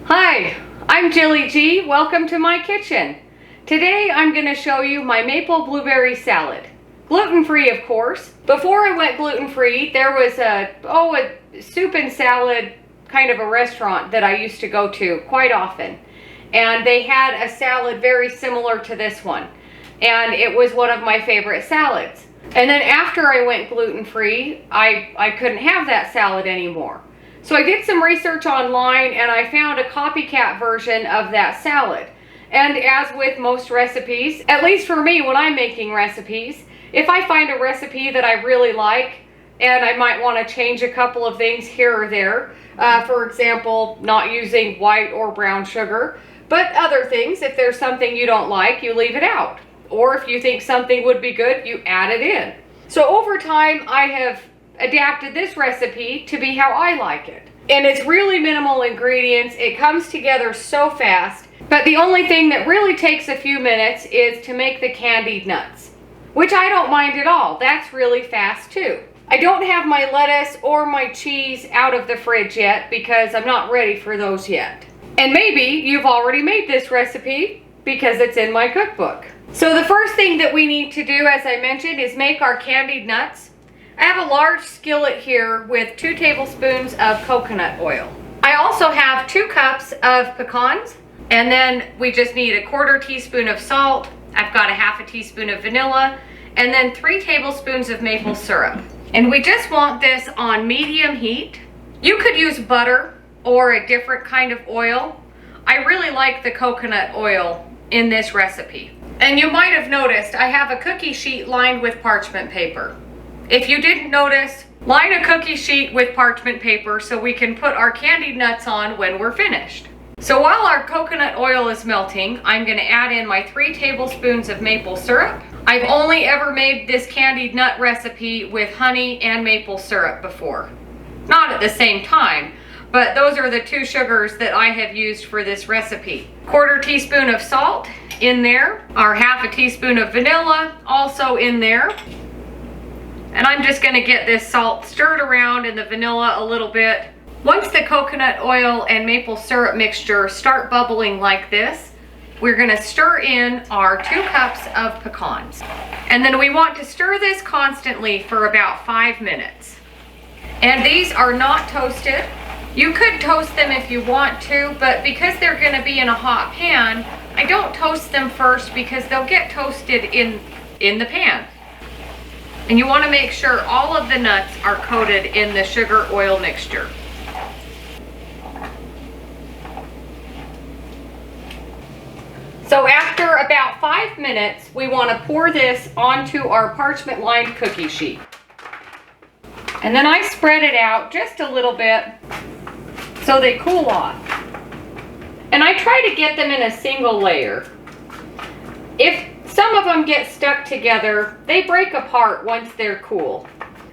Hi, I'm Jilly G. Welcome to my kitchen. Today I'm going to show you my maple blueberry salad. Gluten-free, of course. Before I went gluten-free, there was a soup and salad kind of a restaurant that I used to go to quite often. And they had a salad very similar to this one. And it was one of my favorite salads. And then after I went gluten-free, I couldn't have that salad anymore. So I did some research online and I found a copycat version of that salad. And as with most recipes, at least for me when I'm making recipes, if I find a recipe that I really like and I might want to change a couple of things here or there, for example, not using white or brown sugar, but other things, if there's something you don't like, you leave it out. Or if you think something would be good, you add it in. So over time, I have adapted this recipe to be how I like it. And it's really minimal ingredients. It comes together so fast. But the only thing that really takes a few minutes is to make the candied nuts, which I don't mind at all. That's really fast too. I don't have my lettuce or my cheese out of the fridge yet because I'm not ready for those yet. And maybe you've already made this recipe because it's in my cookbook. So the first thing that we need to do, as I mentioned, is make our candied nuts. I have a large skillet here with 2 tablespoons of coconut oil. I also have 2 cups of pecans, and then we just need a 1/4 teaspoon of salt. I've got a 1/2 teaspoon of vanilla, and then 3 tablespoons of maple syrup. And we just want this on medium heat. You could use butter or a different kind of oil. I really like the coconut oil in this recipe. And you might have noticed I have a cookie sheet lined with parchment paper. If you didn't notice, line a cookie sheet with parchment paper so we can put our candied nuts on when we're finished. So while our coconut oil is melting, I'm going to add in my 3 tablespoons of maple syrup. I've only ever made this candied nut recipe with honey and maple syrup before. Not at the same time, but those are the 2 sugars that I have used for this recipe. 1/4 teaspoon of salt in there, our 1/2 teaspoon of vanilla also in there. And I'm just going to get this salt stirred around in the vanilla a little bit. Once the coconut oil and maple syrup mixture start bubbling like this, we're going to stir in our 2 cups of pecans. And then we want to stir this constantly for about 5 minutes. And these are not toasted. You could toast them if you want to, but because they're going to be in a hot pan, I don't toast them first because they'll get toasted in the pan. And you want to make sure all of the nuts are coated in the sugar oil mixture. So after about 5 minutes, we want to pour this onto our parchment lined cookie sheet. And then I spread it out just a little bit so they cool off. And I try to get them in a single layer. If some of them get stuck together, they break apart once they're cool.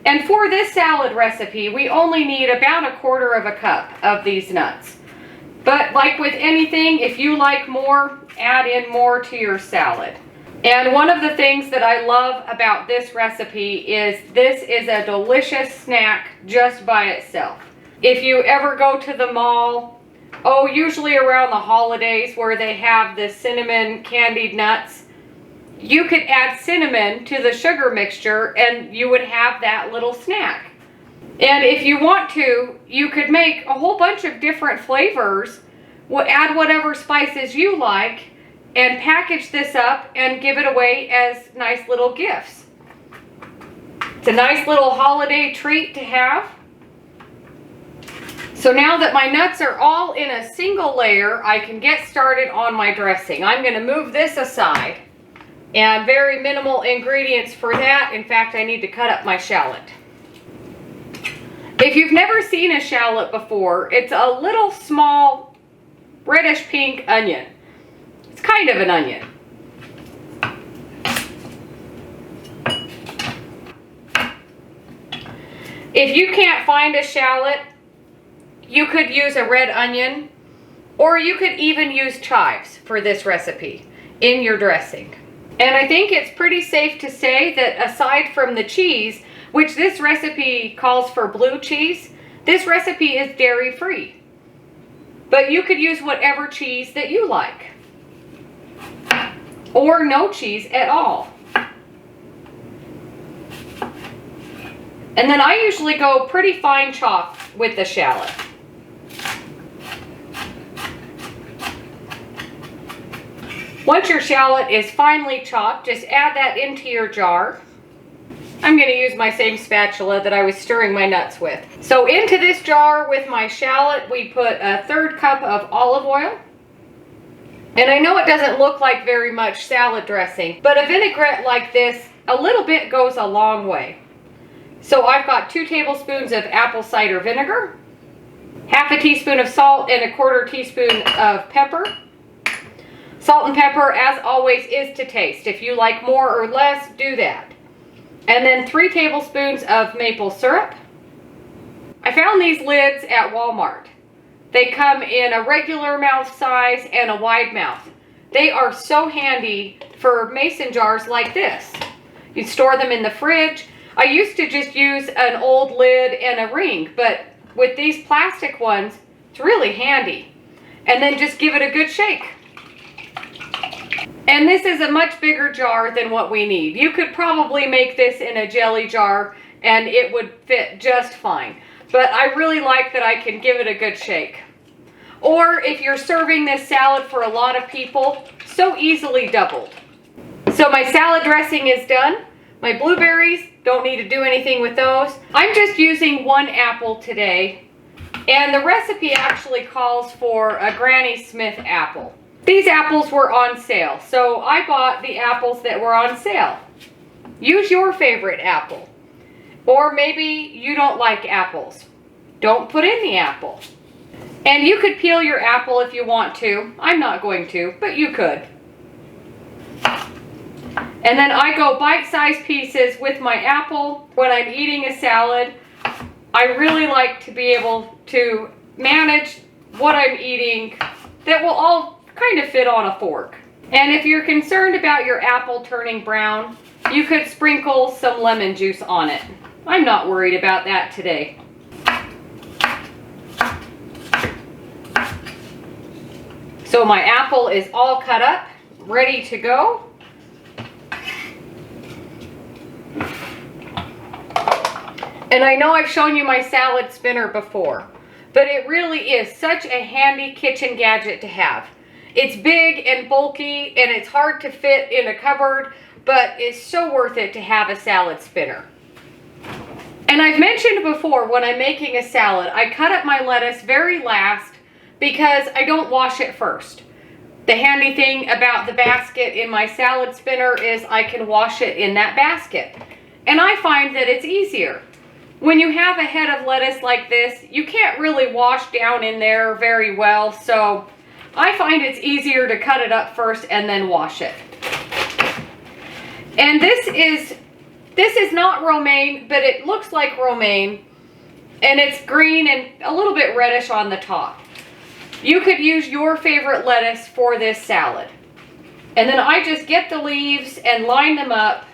And for this salad recipe, we only need about a 1/4 cup of these nuts. But like with anything, if you like more, add in more to your salad. And one of the things that I love about this recipe is this is a delicious snack just by itself. If you ever go to the mall, usually around the holidays where they have the cinnamon candied nuts, you could add cinnamon to the sugar mixture and you would have that little snack. And if you want to, you could make a whole bunch of different flavors, add whatever spices you like, and package this up and give it away as nice little gifts. It's a nice little holiday treat to have. So now that my nuts are all in a single layer, I can get started on my dressing. I'm going to move this aside. And very minimal ingredients for that. In fact, I need to cut up my shallot. If you've never seen a shallot before, it's a little small reddish pink onion. It's kind of an onion. If you can't find a shallot, you could use a red onion, or you could even use chives for this recipe in your dressing. And I think it's pretty safe to say that aside from the cheese, which this recipe calls for blue cheese, this recipe is dairy free. But you could use whatever cheese that you like. Or no cheese at all. And then I usually go pretty fine chop with the shallot. Once your shallot is finely chopped, just add that into your jar. I'm going to use my same spatula that I was stirring my nuts with. So into this jar with my shallot, we put a 1/3 cup of olive oil. And I know it doesn't look like very much salad dressing, but a vinaigrette like this, a little bit goes a long way. So I've got 2 tablespoons of apple cider vinegar, 1/2 teaspoon of salt, and 1/4 teaspoon of pepper. Salt and pepper, as always, is to taste. If you like more or less, do that. And then 3 tablespoons of maple syrup. I found these lids at Walmart. They come in a regular mouth size and a wide mouth. They are so handy for mason jars like this. You store them in the fridge. I used to just use an old lid and a ring, but with these plastic ones, it's really handy. And then just give it a good shake. And this is a much bigger jar than what we need. You could probably make this in a jelly jar and it would fit just fine. But I really like that I can give it a good shake. Or if you're serving this salad for a lot of people, so easily doubled. So my salad dressing is done. My blueberries, don't need to do anything with those. I'm just using 1 apple today. And the recipe actually calls for a Granny Smith apple. These apples were on sale, so I bought the apples that were on sale. Use your favorite apple. Or maybe you don't like apples. Don't put in the apple. And you could peel your apple if you want to. I'm not going to, but you could. And then I go bite-sized pieces with my apple. When I'm eating a salad, I really like to be able to manage what I'm eating that will all kind of fit on a fork. And if you're concerned about your apple turning brown, you could sprinkle some lemon juice on it. I'm not worried about that today. So my apple is all cut up, ready to go. And I know I've shown you my salad spinner before, but it really is such a handy kitchen gadget to have. It's big and bulky and it's hard to fit in a cupboard, but it's so worth it to have a salad spinner. And I've mentioned before, when I'm making a salad, I cut up my lettuce very last because I don't wash it first. The handy thing about the basket in my salad spinner is I can wash it in that basket. And I find that it's easier. When you have a head of lettuce like this, you can't really wash down in there very well, so I find it's easier to cut it up first and then wash it. And this is not romaine, but it looks like romaine, and it's green and a little bit reddish on the top. You could use your favorite lettuce for this salad. And then I just get the leaves and line them up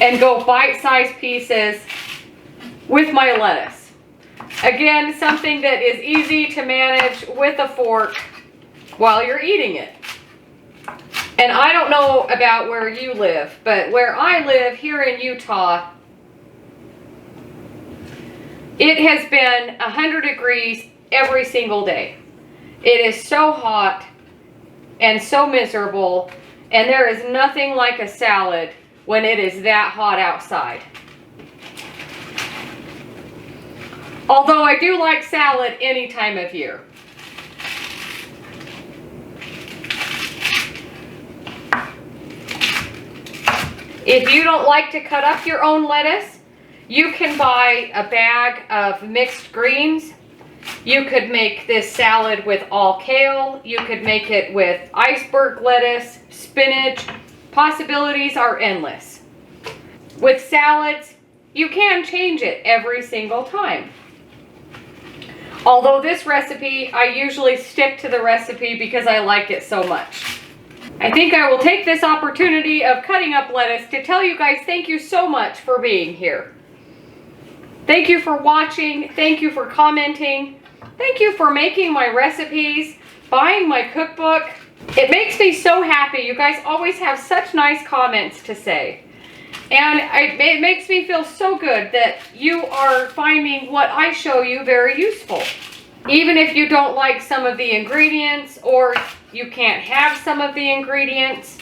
and go bite-sized pieces with my lettuce. Again, something that is easy to manage with a fork while you're eating it. And I don't know about where you live, but where I live here in Utah, it has been 100 degrees every single day. It is so hot and so miserable, and there is nothing like a salad when it is that hot outside. Although I do like salad any time of year. If you don't like to cut up your own lettuce, you can buy a bag of mixed greens. You could make this salad with all kale. You could make it with iceberg lettuce, spinach. Possibilities are endless. With salads, you can change it every single time. Although this recipe, I usually stick to the recipe because I like it so much. I think I will take this opportunity of cutting up lettuce to tell you guys thank you so much for being here. Thank you for watching. Thank you for commenting. Thank you for making my recipes, buying my cookbook. It makes me so happy. You guys always have such nice comments to say. And it makes me feel so good that you are finding what I show you very useful. Even if you don't like some of the ingredients or you can't have some of the ingredients,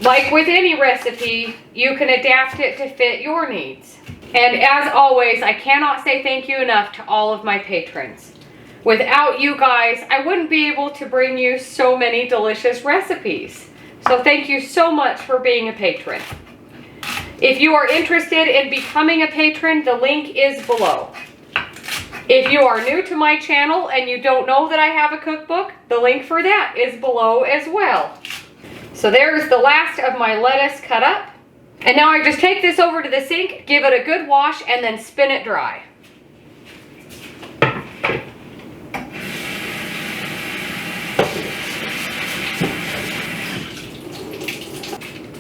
like with any recipe, you can adapt it to fit your needs. And as always, I cannot say thank you enough to all of my patrons. Without you guys, I wouldn't be able to bring you so many delicious recipes. So thank you so much for being a patron. If you are interested in becoming a patron, the link is below. If you are new to my channel and you don't know that I have a cookbook, the link for that is below as well. So there's the last of my lettuce cut up. And now I just take this over to the sink, give it a good wash, and then spin it dry.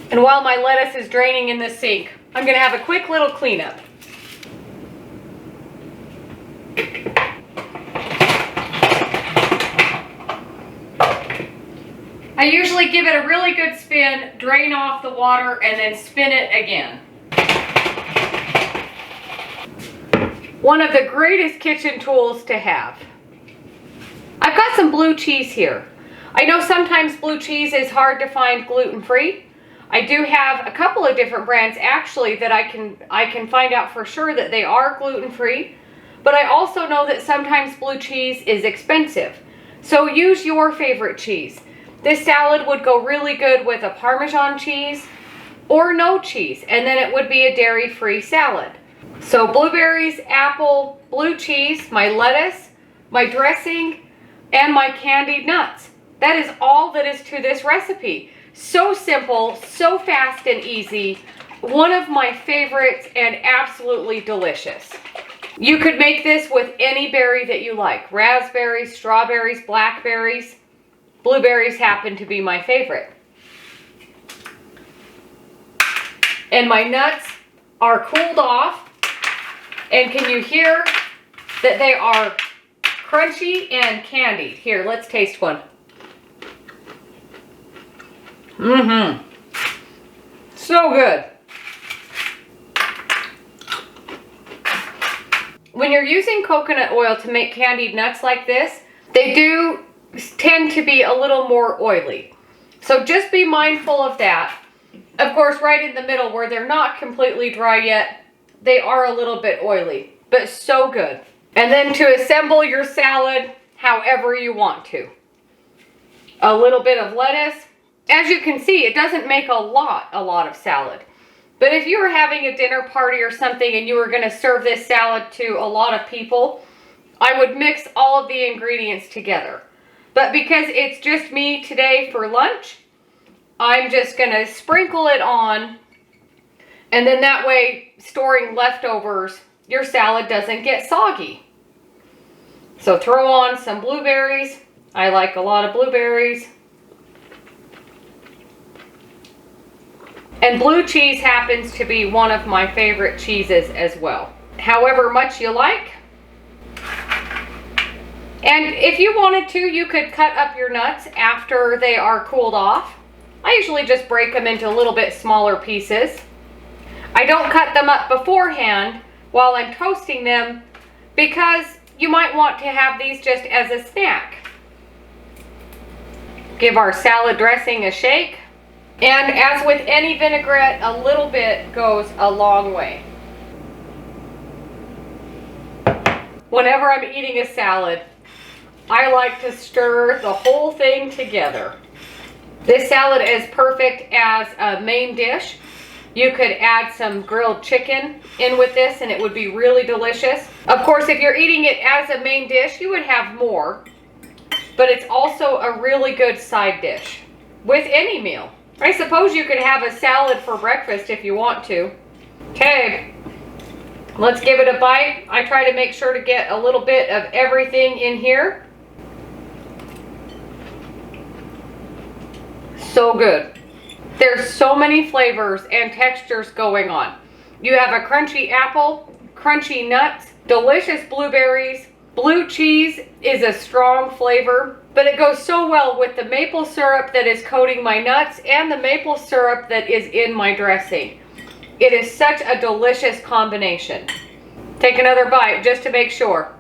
And while my lettuce is draining in the sink, I'm going to have a quick little cleanup. I usually give it a really good spin, drain off the water, and then spin it again. One of the greatest kitchen tools to have. I've got some blue cheese here. I know sometimes blue cheese is hard to find gluten-free. I do have a couple of different brands actually that I can find out for sure that they are gluten-free. But I also know that sometimes blue cheese is expensive. So use your favorite cheese. This salad would go really good with a Parmesan cheese or no cheese, and then it would be a dairy-free salad. So blueberries, apple, blue cheese, my lettuce, my dressing, and my candied nuts. That is all that is to this recipe. So simple, so fast and easy. One of my favorites and absolutely delicious. You could make this with any berry that you like. Raspberries, strawberries, blackberries. Blueberries happen to be my favorite. And my nuts are cooled off. And can you hear that they are crunchy and candied? Here, let's taste one. So good. When you're using coconut oil to make candied nuts like this, they do tend to be a little more oily. So just be mindful of that. Of course, right in the middle where they're not completely dry yet, they are a little bit oily, but so good. And then to assemble your salad however you want to. A little bit of lettuce. As you can see, it doesn't make a lot of salad. But if you were having a dinner party or something and you were going to serve this salad to a lot of people, I would mix all of the ingredients together. But because it's just me today for lunch, I'm just going to sprinkle it on. And then that way, storing leftovers, your salad doesn't get soggy. So throw on some blueberries. I like a lot of blueberries. And blue cheese happens to be one of my favorite cheeses as well. However much you like. And if you wanted to, you could cut up your nuts after they are cooled off. I usually just break them into a little bit smaller pieces. I don't cut them up beforehand while I'm toasting them because you might want to have these just as a snack. Give our salad dressing a shake. And as with any vinaigrette, a little bit goes a long way. Whenever I'm eating a salad, I like to stir the whole thing together. This salad is perfect as a main dish. You could add some grilled chicken in with this and it would be really delicious. Of course, if you're eating it as a main dish, you would have more. But it's also a really good side dish with any meal. I suppose you could have a salad for breakfast if you want to. Okay, let's give it a bite. I try to make sure to get a little bit of everything in here. So good. There's so many flavors and textures going on. You have a crunchy apple, crunchy nuts, delicious blueberries, Bleu cheese is a strong flavor, but it goes so well with the maple syrup that is coating my nuts and the maple syrup that is in my dressing. It is such a delicious combination. Take another bite just to make sure.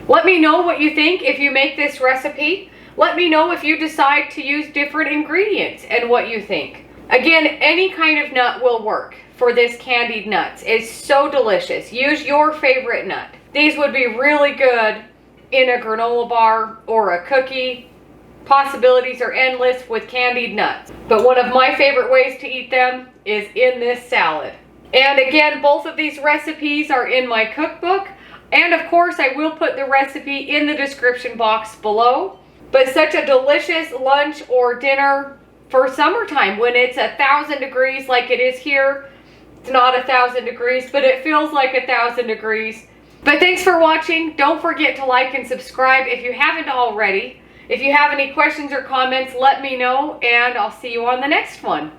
Let me know what you think if you make this recipe. Let me know if you decide to use different ingredients and what you think. Again, any kind of nut will work for this candied nuts. It's so delicious. Use your favorite nut. These would be really good in a granola bar or a cookie. Possibilities are endless with candied nuts. But one of my favorite ways to eat them is in this salad. And again, both of these recipes are in my cookbook. And of course, I will put the recipe in the description box below. But such a delicious lunch or dinner for summertime when it's 1,000 degrees like it is here. It's not 1,000 degrees, but it feels like 1,000 degrees. But thanks for watching. Don't forget to like and subscribe if you haven't already. If you have any questions or comments, let me know, and I'll see you on the next one.